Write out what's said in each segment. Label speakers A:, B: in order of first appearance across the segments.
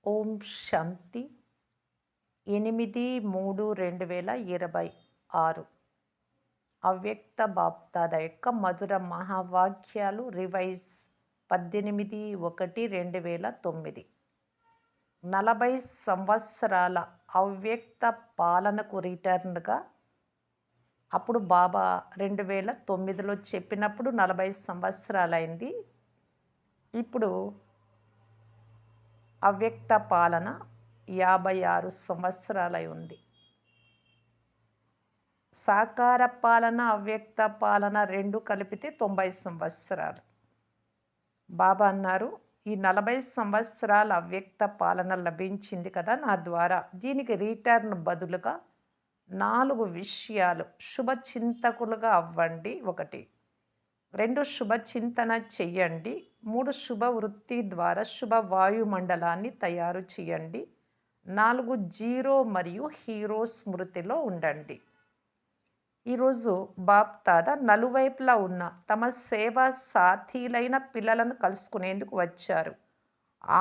A: ఓం శాంతి 8/3/2026 అవ్యక్త బాప్దాద యొక్క మధుర మహావాక్యాలు రివైజ్ 18/1/2009 40 సంవత్సరాల అవ్యక్త పాలనకు రిటర్న్గా. అప్పుడు బాబా 2009లో చెప్పినప్పుడు 40 సంవత్సరాలైంది. ఇప్పుడు అవ్యక్త పాలన 56 సంవత్సరాలై ఉంది. సాకార పాలన అవ్యక్త పాలన రెండు కలిపితే 90 సంవత్సరాలు. బాబా అన్నారు, ఈ 40 సంవత్సరాల అవ్యక్త పాలన లభించింది కదా నా ద్వారా, దీనికి రిటర్న్ బదులుగా 4 విషయాలు శుభచింతకులుగా అవ్వండి. 1, 2 శుభచింతన చెయ్యండి. 3 శుభ వృత్తి ద్వారా శుభ వాయుమండలాన్ని తయారు చేయండి. 4 జీరో మరియు హీరో స్మృతిలో ఉండండి. ఈరోజు బాప్ దాదా నలువైపులా ఉన్న తమ సేవా సాథీలైన పిల్లలను కలుసుకునేందుకు వచ్చారు.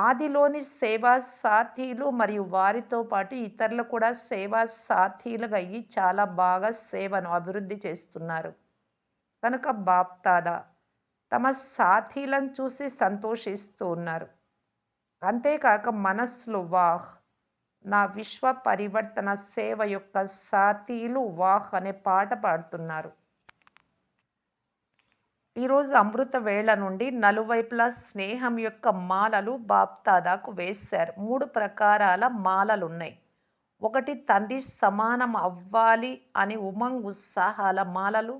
A: ఆదిలోని సేవా సాథీలు మరియు వారితో పాటు ఇతరులు కూడా సేవా సాథీలుగా అయ్యి చాలా బాగా సేవను అభివృద్ధి చేస్తున్నారు. కనుక బాప్ దాదా తమ సాథీలను చూసి సంతోషిస్తూ ఉన్నారు. అంతేకాక మనస్సులో వాహ్, నా విశ్వ పరివర్తన సేవ యొక్క సాథీలు వాహ్ అనే పాట పాడుతున్నారు. ఈరోజు అమృత వేళ నుండి నలువైపులా స్నేహం యొక్క మాలలు బాప్ దాదాకు వేశారు. 3 ప్రకారాల మాలలున్నాయి. 1, తండ్రి సమానం అవ్వాలి అని ఉమంగ్ ఉత్సాహాల మాలలు.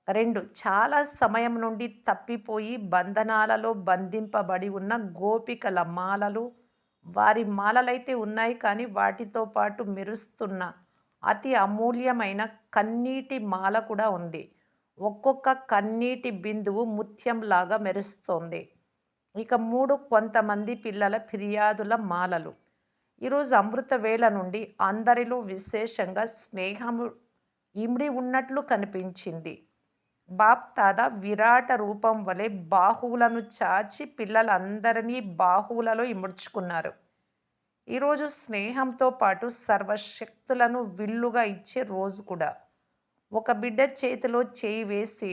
A: 2, చాలా సమయం నుండి తప్పిపోయి బంధనాలలో బంధింపబడి ఉన్న గోపికల మాలలు. వారి మాలలైతే ఉన్నాయి, కానీ వాటితో పాటు మెరుస్తున్న అతి అమూల్యమైన కన్నీటి మాల కూడా ఉంది. ఒక్కొక్క కన్నీటి బిందువు ముత్యంలాగా మెరుస్తోంది. ఇక 3, కొంతమంది పిల్లల ఫిర్యాదుల మాలలు. ఈరోజు అమృత వేళ నుండి అందరిలో విశేషంగా స్నేహము ఇమిడి ఉన్నట్లు కనిపించింది. బాప్ దాదా విరాట రూపం వలె బాహువులను చాచి పిల్లలందరినీ బాహువులలో ఇముడ్చుకున్నారు. ఈరోజు స్నేహంతో పాటు సర్వశక్తులను విల్లుగా ఇచ్చే రోజు కూడా. ఒక బిడ్డ చేతిలో చేయి వేసి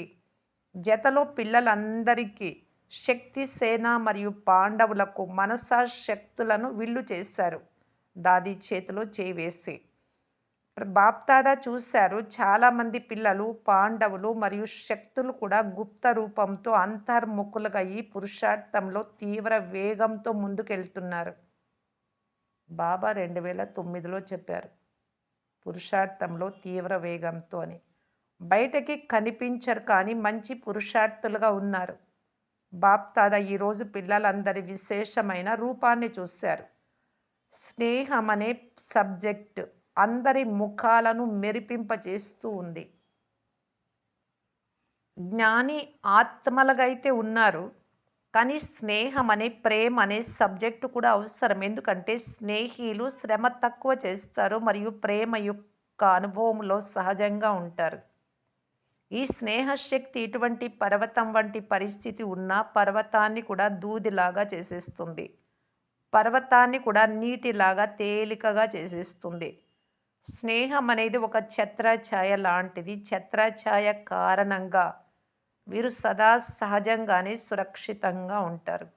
A: జతలో పిల్లలందరికీ శక్తి సేన మరియు పాండవులకు మనసా శక్తులను విల్లు చేశారు. దాది చేతిలో చేయి వేసి బాప్ దాదా చూశారు, చాలామంది పిల్లలు పాండవులు మరియు శక్తులు కూడా గుప్త రూపంతో అంతర్ముఖులుగా ఈ పురుషార్థంలో తీవ్ర వేగంతో ముందుకెళ్తున్నారు. బాబా 2009లో చెప్పారు, పురుషార్థంలో తీవ్ర వేగంతో అని. బయటకి కనిపించరు, కానీ మంచి పురుషార్థులుగా ఉన్నారు. బాప్ దాదా ఈరోజు పిల్లలందరి విశేషమైన రూపాన్ని చూశారు. స్నేహం అనే సబ్జెక్ట్ అందరి ముఖాలను మెరిపింపచేస్తూ ఉంది. జ్ఞాని ఆత్మలుగా అయితే ఉన్నారు, కానీ స్నేహం అనే ప్రేమ అనే సబ్జెక్టు కూడా అవసరం. ఎందుకంటే స్నేహితులు శ్రమ తక్కువ చేస్తారు మరియు ప్రేమ యొక్క అనుభవంలో సహజంగా ఉంటారు. ఈ స్నేహశక్తి ఇటువంటి పర్వతం వంటి పరిస్థితి ఉన్న పర్వతాన్ని కూడా దూదిలాగా చేసేస్తుంది. పర్వతాన్ని కూడా నీటిలాగా తేలికగా చేసేస్తుంది. స్నేహం అనేది ఒక ఛత్రఛాయ లాంటిది. ఛత్రఛాయ కారణంగా వీరు సదా సహజంగానే సురక్షితంగా ఉంటారు.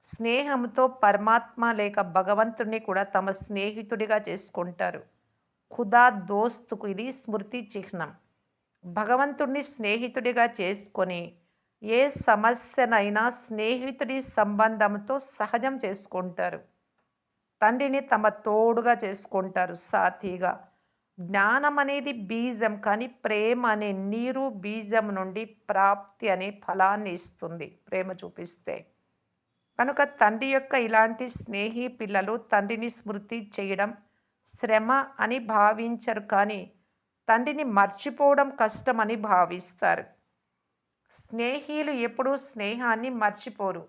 A: స్నేహంతో పరమాత్మ లేక భగవంతుడిని కూడా తమ స్నేహితుడిగా చేసుకుంటారు. ఖుదా దోస్తుకు ఇది స్మృతి చిహ్నం. భగవంతుడిని స్నేహితుడిగా చేసుకొని ఏ సమస్యనైనా స్నేహితుడి సంబంధంతో సహజం చేసుకుంటారు. తండ్రిని తమ తోడుగా చేసుకుంటారు, సాథీగా. జ్ఞానం అనేది బీజం, కానీ ప్రేమ అనే నీరు బీజం నుండి ప్రాప్తి అనే ఫలాన్ని ఇస్తుంది ప్రేమ చూపిస్తే. కనుక తండ్రి యొక్క ఇలాంటి స్నేహి పిల్లలు తండ్రిని స్మృతి చేయడం శ్రమ అని భావించరు, కానీ తండ్రిని మర్చిపోవడం కష్టమని భావిస్తారు. స్నేహితులు ఎప్పుడూ స్నేహాన్ని మర్చిపోరు.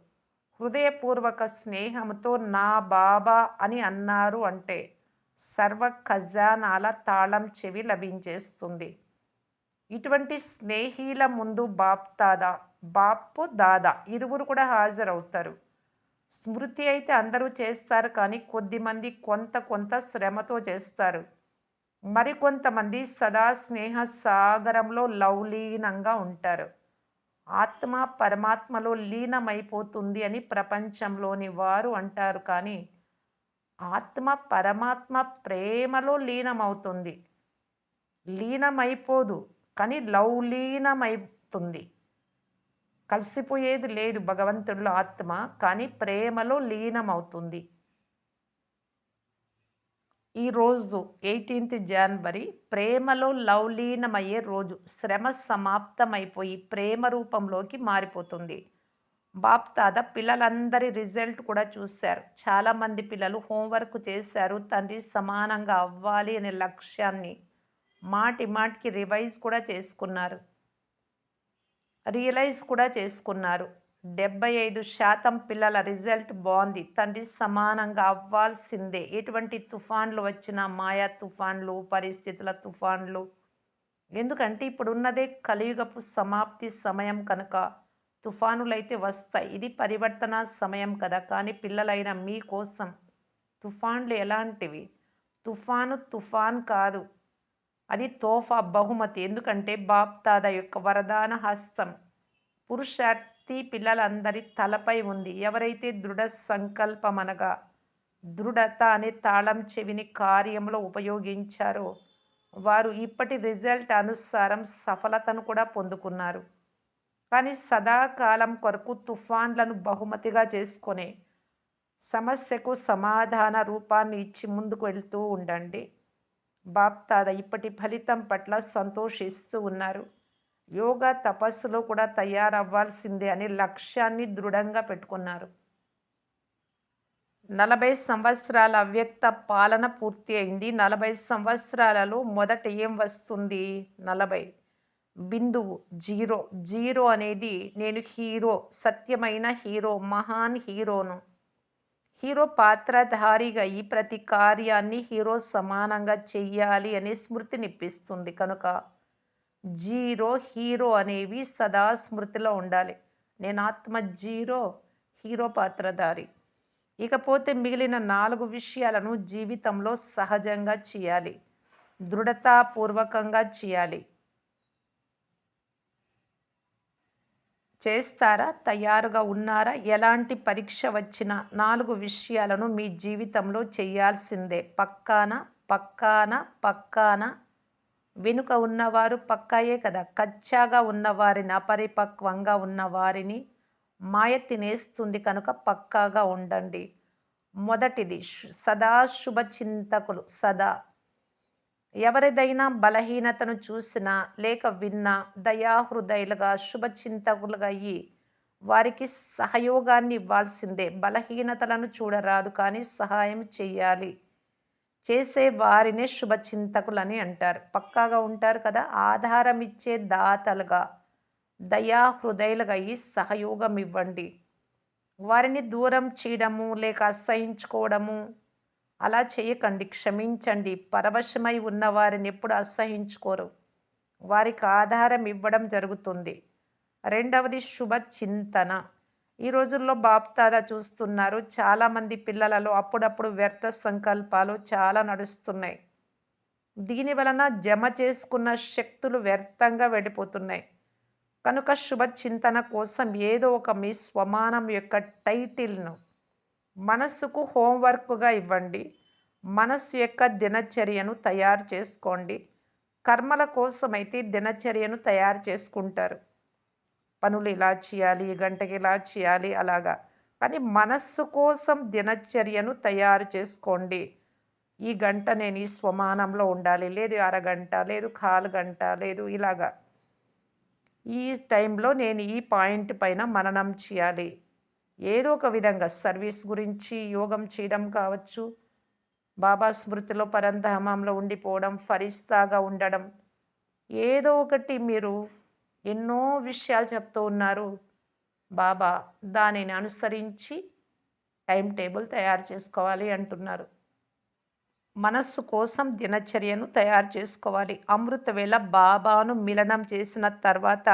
A: హృదయపూర్వక స్నేహంతో నా బాబా అని అన్నారు అంటే సర్వ ఖజానాల తాళం చెవి లభించేస్తుంది. ఇటువంటి స్నేహితుల ముందు బాప్ దాదా, బాపు దాదా ఇరువురు కూడా హాజరవుతారు. స్మృతి అయితే అందరూ చేస్తారు కానీ కొద్దిమంది కొంత కొంత శ్రమతో చేస్తారు. మరికొంతమంది సదా స్నేహ సాగరంలో లవలీనంగా ఉంటారు. ఆత్మ పరమాత్మలో లీనమైపోతుంది అని ప్రపంచంలోని వారు అంటారు కానీ, ఆత్మ పరమాత్మ ప్రేమలో లీనమవుతుంది. లీనమైపోదు. కానీ లవలీనమైతుంది. కలిసిపోయేది లేదు భగవంతుడిలో ఆత్మ. కానీ ప్రేమలో లీనమవుతుంది. ఈరోజు 18థ్ జనవరి ప్రేమలో లవలీనమయ్యే రోజు. శ్రమ సమాప్తమైపోయి ప్రేమ రూపంలోకి మారిపోతుంది. బాప్దాద పిల్లలందరి రిజల్ట్ కూడా చూశారు. చాలామంది పిల్లలు హోంవర్క్ చేశారు. తండ్రి సమానంగా అవ్వాలి అనే లక్ష్యాన్ని మాటి మాటికి రివైజ్ కూడా చేసుకున్నారు. రియలైజ్ కూడా చేసుకున్నారు. 75% పిల్లల రిజల్ట్ బావుంది. తండ్రి సమానంగా అవ్వాల్సిందే. ఎటువంటి తుఫాన్లు వచ్చినా, మాయా తుఫాన్లు, పరిస్థితుల తుఫాన్లు. ఎందుకంటే ఇప్పుడున్నదే కలియుగపు సమాప్తి సమయం కనుక తుఫానులైతే వస్తాయి. ఇది పరివర్తన సమయం కదా! కానీ పిల్లలైన మీకోసం తుఫాన్లు ఎలాంటివి? తుఫాను తుఫాన్ కాదు. అది తోఫా బహుమతి. ఎందుకంటే బాప్దాదా యొక్క వరదాన హస్తం పురుషార్థి పిల్లలందరి తలపై ఉంది. ఎవరైతే దృఢ సంకల్పమనగా దృఢత అనే తాళం చెవిని కార్యంలో ఉపయోగించారో వారు ఇప్పటి రిజల్ట్ అనుసారం సఫలతను కూడా పొందుకున్నారు. కానీ సదాకాలం కొరకు తుఫాన్లను బహుమతిగా చేసుకొని సమస్యకు సమాధాన రూపాన్ని ఇచ్చి ముందుకు వెళ్తూ ఉండండి. బాప్దాద ఇప్పటి ఫలితం పట్ల సంతోషిస్తూ ఉన్నారు. యోగా తపస్సులో కూడా తయారవ్వాల్సిందే అనే లక్ష్యాన్ని దృఢంగా పెట్టుకున్నారు. 40 సంవత్సరాల అవ్యక్త పాలన పూర్తి అయింది. 40 సంవత్సరాలలో మొదట ఏం వస్తుంది? 40 బిందువు జీరో. జీరో అనేది నేను హీరో, సత్యమైన హీరో, మహాన్ హీరోను. హీరో పాత్రధారిగా ఈ ప్రతి కార్యాన్ని హీరో సమానంగా చెయ్యాలి అనే స్మృతినిప్పిస్తుంది. కనుక జీరో, హీరో అనేవి సదా స్మృతిలో ఉండాలి. నేను ఆత్మ జీరో, హీరో పాత్రధారి. ఇకపోతే మిగిలిన 4 విషయాలను జీవితంలో సహజంగా చేయాలి. దృఢతాపూర్వకంగా చేయాలి. చేస్తారా? తయారుగా ఉన్నారా? ఎలాంటి పరీక్ష వచ్చినా 4 విషయాలను మీ జీవితంలో చేయాల్సిందే. పక్కాన, పక్కాన, పక్కాన. వెనుక ఉన్నవారు పక్కాయే కదా! కచ్చాగా ఉన్నవారిని, అపరిపక్వంగా ఉన్నవారిని మాయ తినేస్తుంది కనుక పక్కాగా ఉండండి. మొదటిది సదా శుభ చింతకులు. సదా ఎవరిదైనా బలహీనతను చూసినా లేక విన్నా దయాహృదయులుగా శుభచింతకులుగా అయ్యి వారికి సహయోగాన్ని ఇవ్వాల్సిందే. బలహీనతలను చూడరాదు కానీ సహాయం చెయ్యాలి. చేసే వారినే శుభచింతకులని అంటారు. పక్కాగా ఉంటారు కదా! ఆధారం ఇచ్చే దాతలుగా దయాహృదయులుగా అయ్యి సహయోగం ఇవ్వండి. వారిని దూరం చేయడము లేక అసహించుకోవడము అలా చేయకండి. క్షమించండి. పరవశమై ఉన్నవారిని ఎప్పుడు అసహించుకోరు. వారికి ఆధారం ఇవ్వడం జరుగుతుంది. రెండవది శుభ చింతన. ఈ రోజుల్లో బాప్దాదా చూస్తున్నారు. చాలామంది పిల్లలలో అప్పుడప్పుడు వ్యర్థ సంకల్పాలు చాలా నడుస్తున్నాయి. దీని వలన జమ చేసుకున్న శక్తులు వ్యర్థంగా వెళ్ళిపోతున్నాయి. కనుక శుభ చింతన కోసం ఏదో ఒక మీ స్వమానం యొక్క టైటిల్‌ను మనస్సుకు హోంవర్క్‌గా ఇవ్వండి. మనస్సు యొక్క దినచర్యను తయారు చేసుకోండి. కర్మల కోసమైతే దినచర్యను తయారు చేసుకుంటారు. పనులు ఇలా చేయాలి, ఈ గంటకి ఇలా చేయాలి అలాగా. కానీ మనస్సు కోసం దినచర్యను తయారు చేసుకోండి. ఈ గంట నేను ఈ స్వమానంలో ఉండాలి. లేదు అరగంట, లేదు కాలు గంట, లేదు ఇలాగా. ఈ టైంలో నేను ఈ పాయింట్ పైన మననం చేయాలి. ఏదో ఒక విధంగా సర్వీస్ గురించి యోగం చేయడం కావచ్చు, బాబా స్మృతిలో పరంధామంలో ఉండిపోవడం, ఫరిస్తాగా ఉండడం. ఏదో ఒకటి మీరు ఎన్నో విషయాలు చెప్తూ ఉన్నారు. బాబా దానిని అనుసరించి టైమ్ టేబుల్ తయారు చేసుకోవాలి అంటున్నారు. మనస్సు కోసం దినచర్యను తయారు చేసుకోవాలి. అమృతవేళ బాబాను మిలనం చేసిన తర్వాత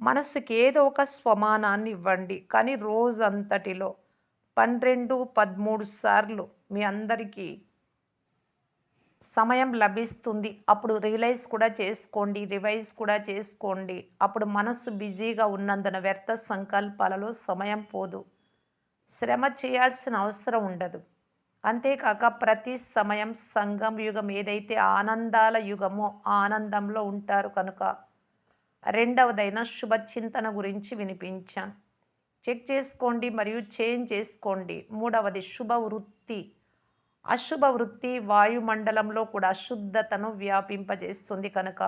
A: మనస్సుకి ఏదో ఒక స్వమానాన్ని ఇవ్వండి. కానీ రోజంతటిలో 12, 13 సార్లు మీ అందరికీ సమయం లభిస్తుంది. అప్పుడు రియలైజ్ కూడా చేసుకోండి. రివైజ్ కూడా చేసుకోండి. అప్పుడు మనస్సు బిజీగా ఉన్నందున వ్యర్థ సంకల్పాలలో సమయం పోదు. శ్రమ చేయాల్సిన అవసరం ఉండదు. అంతేకాక ప్రతి సమయం సంగం యుగం ఏదైతే ఆనందాల యుగమో ఆ ఆనందంలో ఉంటారు కనుక రెండవదైన శుభచింతన గురించి వినిపించాను. చెక్ చేసుకోండి మరియు చేంజ్ చేసుకోండి. మూడవది శుభ వృత్తి. అశుభ వృత్తి వాయుమండలంలో కూడా అశుద్ధతను వ్యాపింపజేస్తుంది కనుక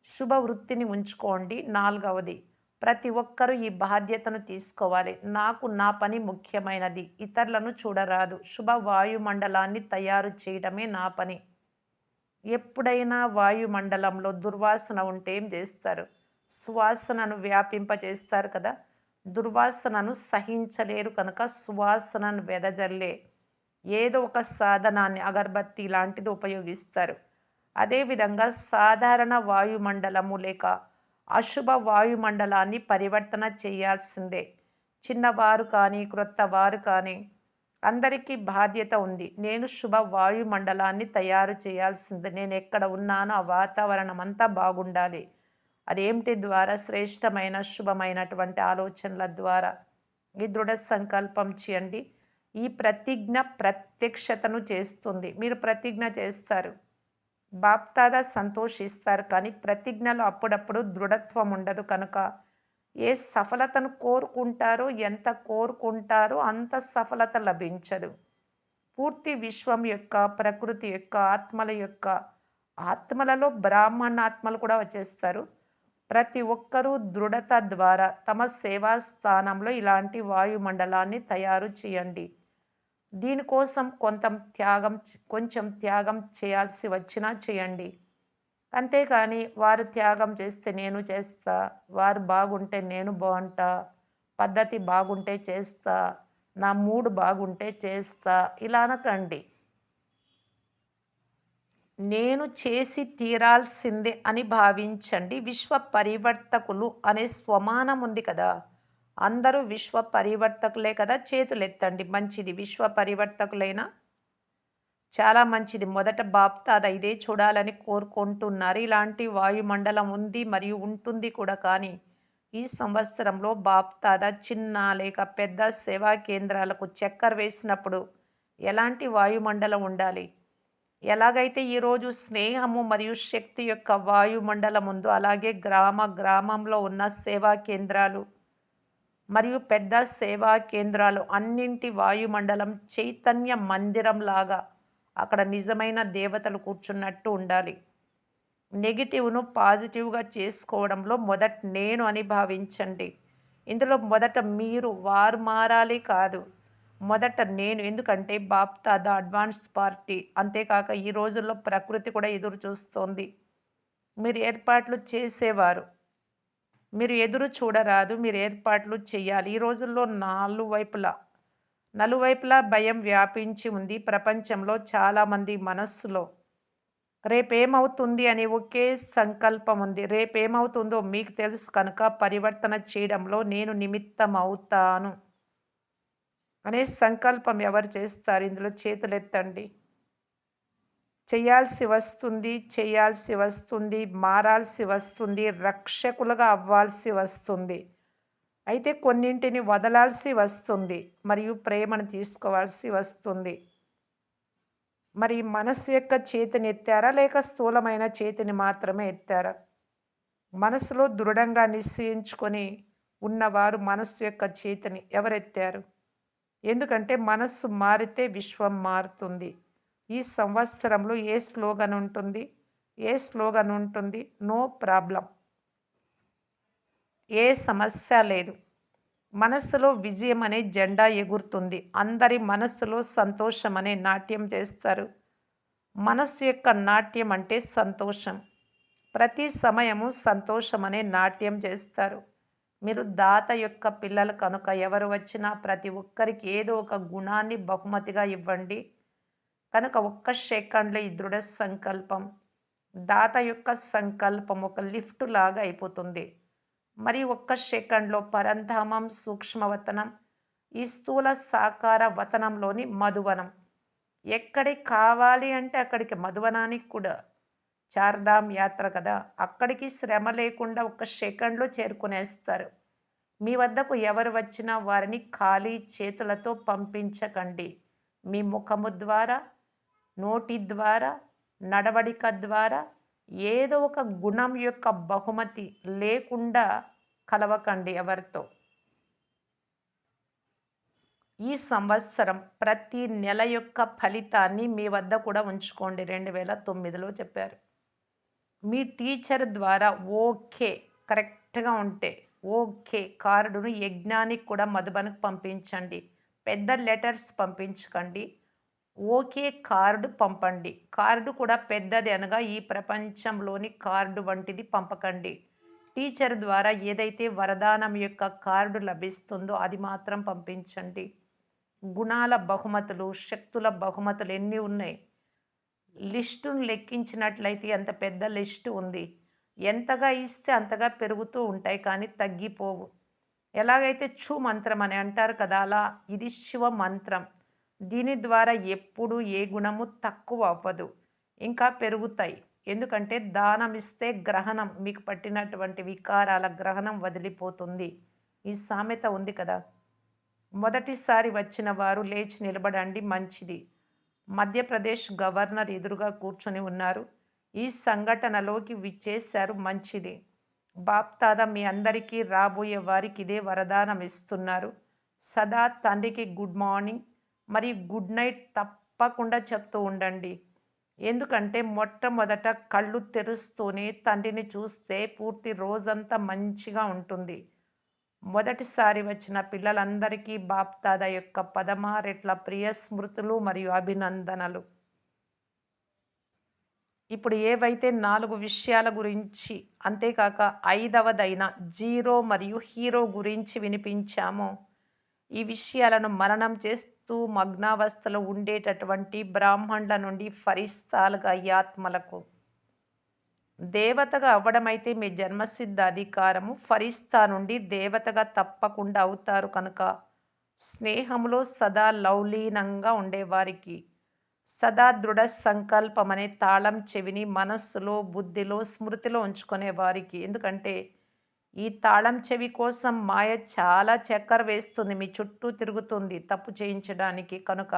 A: శుభ వృత్తిని ఉంచుకోండి. నాలుగవది ప్రతి ఒక్కరూ ఈ బాధ్యతను తీసుకోవాలి. నాకు నా పని ముఖ్యమైనది, ఇతరులను చూడరాదు. శుభ వాయుమండలాన్ని తయారు చేయడమే నా పని. ఎప్పుడైనా వాయుమండలంలో దుర్వాసన ఉంటే ఏం చేస్తారు? సువాసనను వ్యాపింపజేస్తారు కదా. దుర్వాసనను సహించలేరు కనుక సువాసనను వెదజల్లే ఏదో ఒక సాధనాన్ని అగరబత్తి లాంటిది ఉపయోగిస్తారు. అదేవిధంగా సాధారణ వాయుమండలము లేక అశుభ వాయుమండలాన్ని పరివర్తన చేయాల్సిందే. చిన్నవారు కానీ క్రొత్త వారు కానీ అందరికీ బాధ్యత ఉంది. నేను శుభ వాయుమండలాన్ని తయారు చేయాల్సిందే. నేను ఎక్కడ ఉన్నానో ఆ వాతావరణం అంతా బాగుండాలి. అదేమిటి ద్వారా? శ్రేష్టమైన శుభమైనటువంటి ఆలోచనల ద్వారా. ఈ దృఢ సంకల్పం చేయండి. ఈ ప్రతిజ్ఞ ప్రత్యక్షతను చేస్తుంది. మీరు ప్రతిజ్ఞ చేస్తారు, బాప్దాదా సంతోషిస్తారు. కానీ ప్రతిజ్ఞలో అప్పుడప్పుడు దృఢత్వం ఉండదు కనుక ఏ సఫలతను కోరుకుంటారో, ఎంత కోరుకుంటారో అంత సఫలత లభించదు. పూర్తి విశ్వం యొక్క, ప్రకృతి యొక్క, ఆత్మల యొక్క, ఆత్మలలో బ్రాహ్మణాత్మలు కూడా వచ్చేస్తారు. ప్రతి ఒక్కరూ దృఢత ద్వారా తమ సేవా స్థానంలో ఇలాంటి వాయుమండలాన్ని తయారు చేయండి. దీనికోసం కొంచెం త్యాగం చేయాల్సి వచ్చినా చేయండి. అంతేకాని వారు త్యాగం చేస్తే నేను చేస్తా, వారు బాగుంటే నేను బాగుంటా, పద్ధతి బాగుంటే చేస్తా, నా మూడ్ బాగుంటే చేస్తా, ఇలా అనకండి. నేను చేసి తీరాల్సిందే అని భావించండి. విశ్వ పరివర్తకులు అనే స్వమానం ఉంది కదా. అందరూ విశ్వ పరివర్తకులే కదా. చేతులెత్తండి. మంచిది. విశ్వ పరివర్తకులైన చాలా మంచిది. మొదట బాప్దాదా ఇదే చూడాలని కోరుకుంటున్నారు. ఇలాంటి వాయుమండలం ఉంది మరియు ఉంటుంది కూడా. కానీ ఈ సంవత్సరంలో బాప్దాదా చిన్న లేక పెద్ద సేవా కేంద్రాలకు చక్కర్ వేసినప్పుడు ఎలాంటి వాయుమండలం ఉండాలి? ఎలాగైతే ఈరోజు స్నేహము మరియు శక్తి యొక్క వాయుమండలం ఉందో అలాగే గ్రామంలో ఉన్న సేవా కేంద్రాలు మరియు పెద్ద సేవా కేంద్రాలు అన్నింటి వాయుమండలం చైతన్య మందిరం లాగా అక్కడ నిజమైన దేవతలు కూర్చున్నట్టు ఉండాలి. నెగిటివ్ను పాజిటివ్గా చేసుకోవడంలో మొదట నేను అని భావించండి. ఇందులో మొదట మీరు వారు మారాలి కాదు, మొదట నేను. ఎందుకంటే బాప్దాదా అడ్వాన్స్ పార్టీ. అంతేకాక ఈ రోజుల్లో ప్రకృతి కూడా ఎదురు చూస్తోంది. మీరు ఏర్పాట్లు చేసేవారు, మీరు ఎదురు చూడరాదు, మీరు ఏర్పాట్లు చేయాలి. ఈ రోజుల్లో నలువైపులా భయం వ్యాపించి ఉంది. ప్రపంచంలో చాలామంది మనస్సులో రేపేమవుతుంది అనే ఒకే సంకల్పం ఉంది. రేపేమవుతుందో మీకు తెలుసు కనుక పరివర్తన చేయడంలో నేను నిమిత్తం అవుతాను అనే సంకల్పం ఎవరు చేస్తారు? ఇందులో చేతులెత్తండి. చేయాల్సి వస్తుంది, చేయాల్సి వస్తుంది, మారాల్సి వస్తుంది, రక్షకులుగా అవ్వాల్సి వస్తుంది. అయితే కొన్నింటిని వదలాల్సి వస్తుంది మరియు ప్రేమను తీసుకోవాల్సి వస్తుంది. మరి మనస్సు యొక్క చేతిని ఎత్తారా లేక స్థూలమైన చేతిని మాత్రమే ఎత్తారా? మనసులో దృఢంగా నిశ్చయించుకొని ఉన్నవారు మనస్సు యొక్క చేతిని ఎవరెత్తారు? ఎందుకంటే మనస్సు మారితే విశ్వం మారుతుంది. ఈ సంవత్సరంలో ఏ స్లోగన్ ఉంటుంది? ఏ స్లోగన్ ఉంటుంది? No problem. ఏ సమస్య లేదు. మనస్సులో విజయం అనే జెండా ఎగురుతుంది. అందరి మనస్సులో సంతోషం అనే నాట్యం చేస్తారు. మనస్సు యొక్క నాట్యం అంటే సంతోషం. ప్రతి సమయము సంతోషం అనే నాట్యం చేస్తారు. మీరు దాత యొక్క పిల్లలు కనుక ఎవరు వచ్చినా ప్రతి ఒక్కరికి ఏదో ఒక గుణాన్ని బహుమతిగా ఇవ్వండి. కనుక ఒక్క సెకండ్లో ఈ దృఢ సంకల్పం, దాత యొక్క సంకల్పం ఒక లిఫ్ట్ లాగా అయిపోతుంది. మరి ఒక్క సెకండ్లో పరంధామం, సూక్ష్మవతనం ఈ స్థూల సాకార వతనంలోని మధువనం. ఎక్కడికి కావాలి అంటే అక్కడికి మధువనానికి కూడా చార్ధామ్ యాత్ర కదా! అక్కడికి శ్రమ లేకుండా ఒక్క సెకండ్‌లో చేరుకునేస్తారు. మీ వద్దకు ఎవరు వచ్చినా వారిని ఖాళీ చేతులతో పంపించకండి. మీ ముఖము ద్వారా, నోటి ద్వారా, నడవడిక ద్వారా ఏదో ఒక గుణం యొక్క బహుమతి లేకుండా కలవకండి ఎవరితో. ఈ సంవత్సరం ప్రతి నెల యొక్క ఫలితాన్ని మీ వద్ద కూడా ఉంచుకోండి. 2009లో చెప్పారు. మీ టీచర్ ద్వారా ఓకే కరెక్ట్‌గా ఉంటే ఓకే కార్డును యజ్ఞానికి కూడా మధుబనికి పంపించండి. పెద్ద లెటర్స్ పంపించకండి. ఓకే కార్డు పంపండి. కార్డు కూడా పెద్దది అనగా ఈ ప్రపంచంలోని కార్డు వంటిది పంపకండి. టీచర్ ద్వారా ఏదైతే వరదానం యొక్క కార్డు లభిస్తుందో అది మాత్రం పంపించండి. గుణాల బహుమతులు, శక్తుల బహుమతులు ఎన్ని ఉన్నాయి? లిస్టును లెక్కించినట్లయితే అంత పెద్ద లిస్టు ఉంది. ఎంతగా ఇస్తే అంతగా పెరుగుతూ ఉంటాయి కానీ తగ్గిపోవు. ఎలాగైతే ఛు మంత్రం అని అంటారు కదా! అలా ఇది శివ మంత్రం. దీని ద్వారా ఎప్పుడు ఏ గుణము తక్కువ అవ్వదు. ఇంకా పెరుగుతాయి. ఎందుకంటే దానం ఇస్తే గ్రహణం మీకు పట్టినటువంటి వికారాల గ్రహణం వదిలిపోతుంది. ఈ సామెత ఉంది కదా! మొదటిసారి వచ్చిన వారు లేచి నిలబడండి మంచిది. మధ్యప్రదేశ్ గవర్నర్ ఎదురుగా కూర్చొని ఉన్నారు. ఈ సంఘటనలోకి విచ్చేశారు మంచిది. బాప్దాదా మీ అందరికీ రాబోయే వారికి ఇదే వరదానం ఇస్తున్నారు. సదా తండ్రికి గుడ్ మార్నింగ్ మరియు గుడ్ నైట్ తప్పకుండా చెప్తూ ఉండండి. ఎందుకంటే మొట్టమొదట కళ్ళు తెరుస్తూనే తండ్రిని చూస్తే పూర్తి రోజంతా మంచిగా ఉంటుంది. మొదటిసారి వచ్చిన పిల్లలందరికీ బాప్దాదా యొక్క 16 రెట్ల ప్రియ స్మృతులు మరియు అభినందనలు. ఇప్పుడు ఏవైతే 4 విషయాల గురించి అంతేకాక ఐదవదైన జీరో మరియు హీరో గురించి వినిపించామో, ఈ విషయాలను మననం చేస్తూ మగ్నావస్థలో ఉండేటటువంటి బ్రాహ్మణుల నుండి ఫరిస్తాలుగా ఈ ఆత్మలకు దేవతగా అవ్వడమైతే మీ జన్మసిద్ధ అధికారము. ఫరిస్తా నుండి దేవతగా తప్పకుండా అవుతారు కనుక స్నేహంలో సదా లౌలీనంగా ఉండేవారికి సదా దృఢ సంకల్పం అనే తాళం చెవిని మనస్సులో, బుద్ధిలో, స్మృతిలో ఉంచుకునే వారికి. ఎందుకంటే ఈ తాళం చెవి కోసం మాయ చాలా చక్కర వేస్తుంది. మీ చుట్టూ తిరుగుతుంది తప్పు చేయించడానికి. కనుక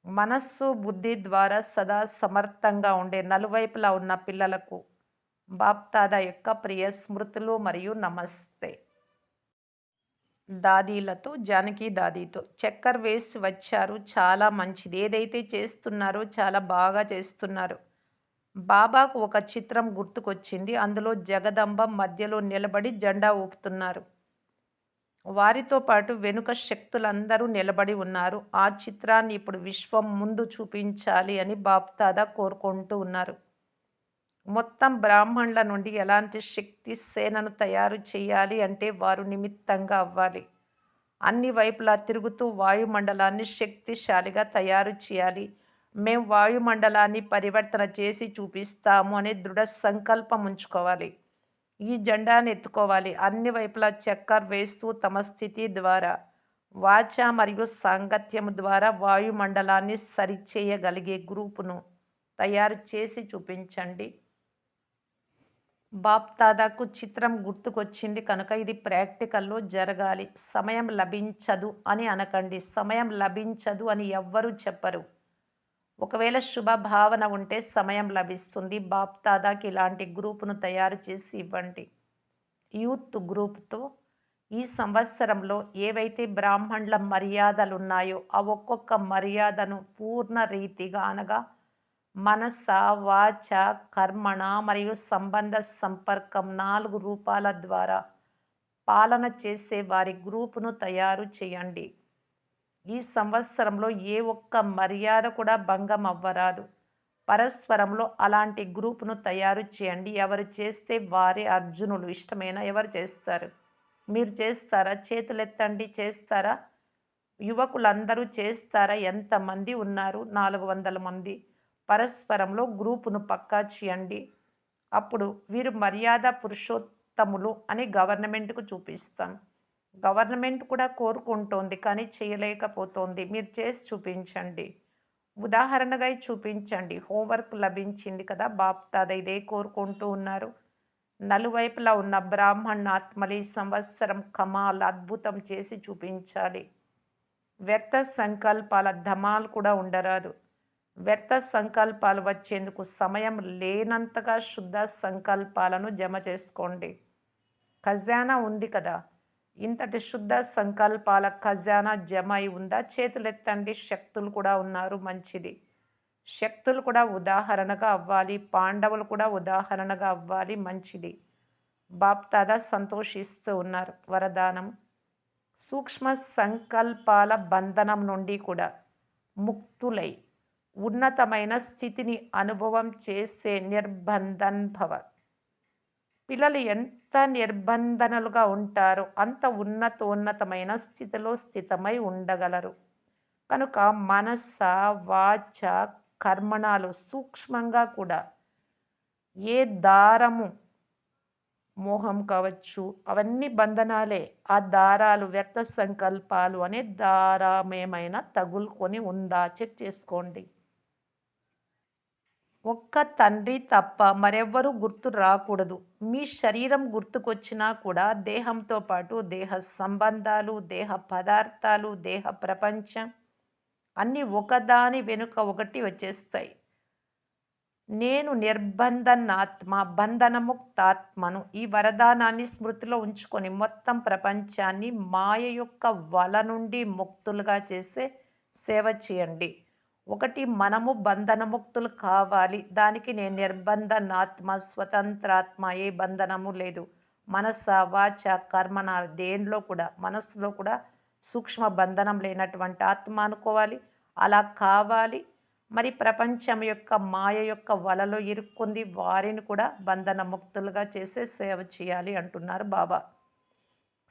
A: మనస్సు, బుద్ధి ద్వారా సదా సమర్థంగా ఉండే నలువైపులా ఉన్న పిల్లలకు బాప్దాదా యొక్క ప్రియ స్మృతులు మరియు నమస్తే. దాదీలతో, జానకి దాదీతో చక్కర్ వేసి వచ్చారు. చాలా మంచిది. ఏదైతే చేస్తున్నారో చాలా బాగా చేస్తున్నారు. బాబాకు ఒక చిత్రం గుర్తుకొచ్చింది. అందులో జగదంబ మధ్యలో నిలబడి జెండా ఊపుతున్నారు. వారితో పాటు వెనుక శక్తులందరూ నిలబడి ఉన్నారు. ఆ చిత్రాన్ని ఇప్పుడు విశ్వం ముందు చూపించాలి అని బాప్దాదా కోరుకుంటూ ఉన్నారు. మొత్తం బ్రాహ్మణుల నుండి ఎలాంటి శక్తి సేనను తయారు చేయాలి అంటే వారు నిమిత్తంగా అవ్వాలి. అన్ని వైపులా తిరుగుతూ వాయుమండలాన్ని శక్తిశాలిగా తయారు చేయాలి. మేము వాయుమండలాన్ని పరివర్తన చేసి చూపిస్తాము అనే దృఢ సంకల్పం ఉంచుకోవాలి. ఈ జెండాను ఎత్తుకోవాలి. అన్ని వైపులా చక్కర్ వేస్తూ తమ స్థితి ద్వారా వాచ మరియు సాంగత్యము ద్వారా వాయుమండలాన్ని సరిచేయగలిగే గ్రూపును తయారు చేసి చూపించండి. బాప్దాదాకు చిత్రం గుర్తుకొచ్చింది కనుక ఇది ప్రాక్టికల్లో జరగాలి. సమయం లభించదు అని అనకండి. సమయం లభించదు అని ఎవ్వరూ చెప్పరు. ఒకవేళ శుభభావన ఉంటే సమయం లభిస్తుంది. బాప్దాదాకి ఇలాంటి గ్రూపును తయారు చేసి ఇవ్వండి. యూత్ గ్రూప్తో ఈ సంవత్సరంలో ఏవైతే బ్రాహ్మణుల మర్యాదలున్నాయో ఆ ఒక్కొక్క మర్యాదను పూర్ణ రీతిగా అనగా మనస, వాచ, కర్మణ మరియు సంబంధ సంపర్కం 4 రూపాల ద్వారా పాలన చేసే వారి గ్రూపును తయారు చేయండి. ఈ సంవత్సరంలో ఏ ఒక్క మర్యాద కూడా భంగం అవ్వరాదు. పరస్పరంలో అలాంటి గ్రూపును తయారు చేయండి. ఎవరు చేస్తే వారే అర్జునులు. ఇష్టమేనా? ఎవరు చేస్తారు? మీరు చేస్తారా? చేతులెత్తండి. చేస్తారా? యువకులందరూ చేస్తారా? ఎంతమంది ఉన్నారు? 400 మంది. పరస్పరంలో గ్రూపును పక్కా చేయండి. అప్పుడు వీరు మర్యాద పురుషోత్తములు అని గవర్నమెంట్‌కు చూపిస్తాం. గవర్నమెంట్ కూడా కోరుకుంటోంది. కానీ చేయలేకపోతోంది. మీరు చేసి చూపించండి. ఉదాహరణగా చూపించండి. హోంవర్క్ లభించింది కదా! బాప్దాద ఇదే కోరుకుంటూ ఉన్నారు. నలువైపులా ఉన్న బ్రాహ్మణాత్మలు ఈ సంవత్సరం కమాల్ అద్భుతం చేసి చూపించాలి. వ్యర్థ సంకల్పాల ధమాల్ కూడా ఉండరాదు. వ్యర్థ సంకల్పాలు వచ్చేందుకు సమయం లేనంతగా శుద్ధ సంకల్పాలను జమ చేసుకోండి. ఖజానా ఉంది కదా! ఇంతటి శుద్ధ సంకల్పాల ఖజానా జమ అయి ఉందా? చేతులెత్తండి. శక్తులు కూడా ఉన్నారు మంచిది. శక్తులు కూడా ఉదాహరణగా అవ్వాలి. పాండవులు కూడా ఉదాహరణగా అవ్వాలి మంచిది. బాప్దాదా సంతోషిస్తూ ఉన్నారు. వరదానం సూక్ష్మ సంకల్పాల బంధనం నుండి కూడా ముక్తులై ఉన్నతమైన స్థితిని అనుభవం చేసే నిర్బంధన్ భవ. పిల్లలు ఎంత నిర్బంధనలుగా ఉంటారో అంత ఉన్నతోన్నతమైన స్థితిలో స్థితమై ఉండగలరు. కనుక మనస, వాచ, కర్మణాలు సూక్ష్మంగా కూడా ఏ దారము మోహం కావచ్చు అవన్నీ బంధనాలే. ఆ దారాలు వ్యర్థ సంకల్పాలు అనే దారమేమైనా తగులుకొని ఉందా చెక్ చేసుకోండి. ఒక్క తండ్రి తప్ప మరెవ్వరూ గుర్తు రాకూడదు. మీ శరీరం గుర్తుకొచ్చినా కూడా దేహంతో పాటు దేహ సంబంధాలు, దేహ పదార్థాలు, దేహ ప్రపంచం అన్నీ ఒకదాని వెనుక ఒకటి వచ్చేస్తాయి. నేను నిర్బంధనాత్మ, బంధనముక్తాత్మను. ఈ వరదానాన్ని స్మృతిలో ఉంచుకొని మొత్తం ప్రపంచాన్ని మాయ యొక్క వల నుండి ముక్తులుగా చేసే సేవ చేయండి. ఒకటి మనము బంధనముక్తులు కావాలి. దానికి నేను నిర్బంధనాత్మ, స్వతంత్రాత్మ, ఏ బంధనము లేదు. మనస, వాచ, కర్మన దేనిలో కూడా మనస్సులో కూడా సూక్ష్మ బంధనం లేనటువంటి ఆత్మ అనుకోవాలి. అలా కావాలి. మరి ప్రపంచం యొక్క మాయ యొక్క వలలో ఇరుక్కుంది వారిని కూడా బంధన ముక్తులుగా చేసే సేవ చేయాలి అంటున్నారు బాబా.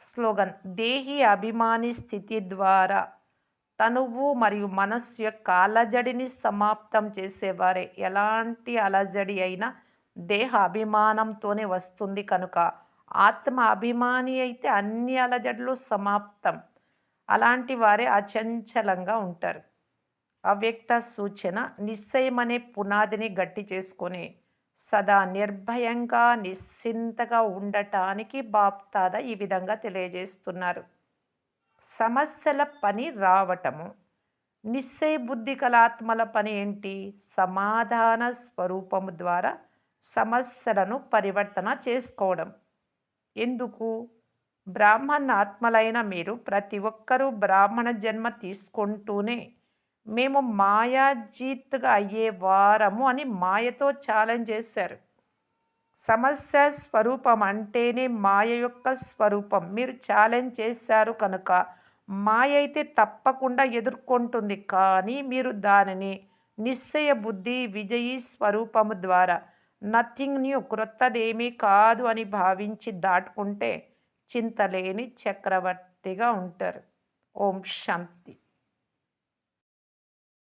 A: స్లోగన్ దేహి అభిమాని స్థితి ద్వారా తనువు మరియు మనస్సు యొక్క అలజడిని సమాప్తం చేసేవారే. ఎలాంటి అలజడి అయినా దేహ అభిమానంతోనే వస్తుంది కనుక ఆత్మ అభిమాని అయితే అన్ని అలజడులు సమాప్తం. అలాంటి వారే అచంచలంగా ఉంటారు. అవ్యక్త సూచన నిశ్చయమనే పునాదిని గట్టి చేసుకొని సదా నిర్భయంగా నిశ్చింతగా ఉండటానికి బాప్తాద ఈ విధంగా తెలియజేస్తున్నారు. సమస్యల పని రావటము. నిశ్చయ బుద్ధి కల ఆత్మల పని ఏంటి? సమాధాన స్వరూపము ద్వారా సమస్యలను పరివర్తన చేసుకోవడం. ఎందుకు? బ్రాహ్మణ ఆత్మలైన మీరు ప్రతి ఒక్కరూ బ్రాహ్మణ జన్మ తీసుకుంటూనే మేము మాయాజీత్తుగా అయ్యే వారము అని మాయతో ఛాలెంజ్ చేశారు. సమస్య స్వరూపం అంటేనే మాయ యొక్క స్వరూపం. మీరు ఛాలెంజ్ చేశారు కనుక మాయ అయితే తప్పకుండా ఎదుర్కొంటుంది. కానీ మీరు దానిని నిశ్చయ బుద్ధి విజయీ స్వరూపము ద్వారా నథింగ్ న్యూ క్రొత్తదేమీ కాదు అని భావించి దాటుకుంటే చింతలేని చక్రవర్తిగా ఉంటారు. ఓం శాంతి.